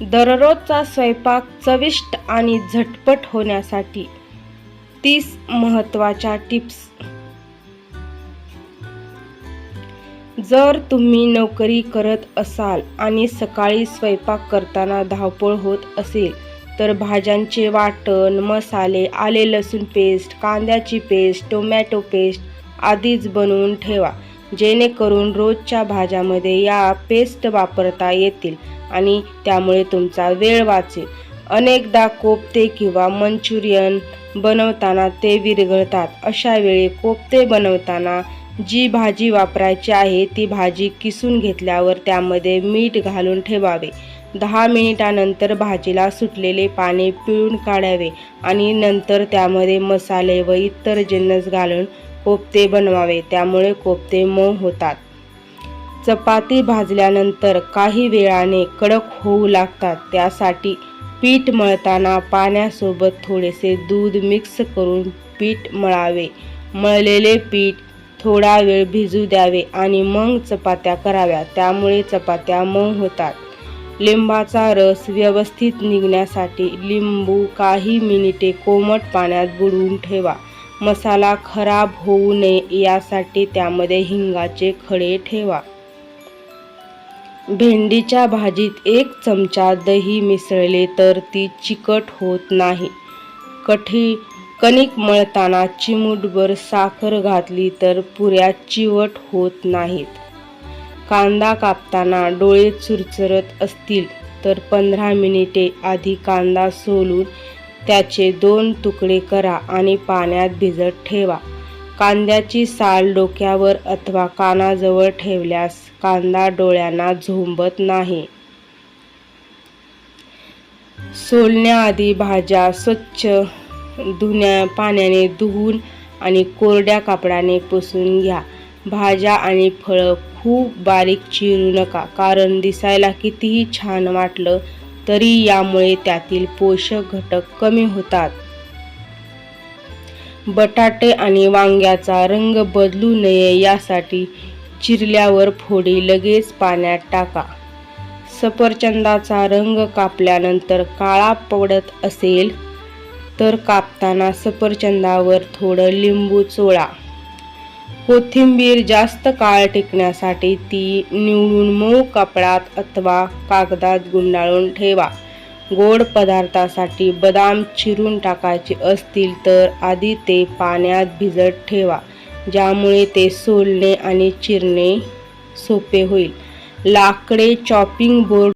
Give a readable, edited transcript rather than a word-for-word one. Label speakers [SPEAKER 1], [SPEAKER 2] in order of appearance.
[SPEAKER 1] दररोजचा स्वयंपाक चविष्ट आणि झटपट होण्यासाठी 30 महत्त्वाच्या टिप्स. जर तुम्ही नोकरी करत असाल आणि सकाळी स्वयंपाक करताना धावपळ होत असेल तर भाज्यांचे वाटण, मसाले, आले लसूण पेस्ट, कांद्याची पेस्ट, टोमॅटो पेस्ट आधीच बनवून ठेवा, जेणेकरून रोजच्या भाज्यामध्ये या पेस्ट वापरता येतील आणि त्यामुळे तुमचा वेळ वाचेल. अनेकदा कोफ्ते किंवा मंचुरियन बनवताना ते विरघळतात. अशा वेळी कोफ्ते बनवताना जी भाजी वापरायची आहे ती भाजी किसून घेतल्यावर त्यामध्ये मीठ घालून ठेवावे. 10 मिनिटांनंतर भाजीला सुटलेले पाणी पिळून काढावे आणि नंतर त्यामध्ये मसाले व इतर जिन्नस घालून कोफ्ते बनवावे. त्यामुळे कोफ्ते मऊ होतात. चपाती भाजल्यानंतर काही वेळाने कडक होऊ लागतात. त्यासाठी पीठ मळताना पाण्यासोबत थोडेसे दूध मिक्स करून पीठ मळावे. मळलेले पीठ थोडा वेळ भिजू द्यावे आणि मग चपात्या कराव्या. त्यामुळे चपात्या मऊ होतात. लिंबाचा रस व्यवस्थित निघण्यासाठी लिंबू काही मिनिटे कोमट पाण्यात बुडवून ठेवा. मसाला खराब होऊ नये यासाठी त्यामध्ये हिंगाचे खडे ठेवा. भेंडीच्या भाजीत 1 चमचा दही मिसळले तर ती चिकट होत नाही. कणिक मळताना चिमूटभर साखर घातली तर पुऱ्या चिवट होत नाहीत. कांदा कापताना डोळे चुरचुरत असतील तर 15 मिनिटे आधी कांदा सोलून त्याचे 2 तुकडे करा आणि पाण्यात भिजत ठेवा. कांद्याची साल डोक्यावर अथवा कानाजवळ ठेवल्यास कांदा डोळ्यांना झोंबत नाही. सोलण्याआधी भाज्या स्वच्छ पाण्याने धुवून आणि कोरड्या कापडाने पुसून घ्या. भाज्या आणि फळं खूप बारीक चिरू नका, कारण दिसायला कितीही छान वाटलं तरी यामुळे त्यातील पोषक घटक कमी होतात. बटाटे आणि वांग्याचा रंग बदलू नये यासाठी चिरल्यावर फोडी लगेच पाण्यात टाका. सफरचंदाचा रंग कापल्यानंतर काळा पडत असेल तर कापताना सफरचंदावर थोडं लिंबू चोळा. कोथिंबीर जास्त काळ टिकण्यासाठी ती निवडून मऊ कापडात अथवा कागदात गुंडाळून ठेवा. गोड पदार्थासाठी बदाम चिरून टाकायचे असतील तर आधी ते पाण्यात भिजत ठेवा, ज्यामुळे ते सोलणे आणि चिरणे सोपे होईल. लाकडे चॉपिंग बोर्ड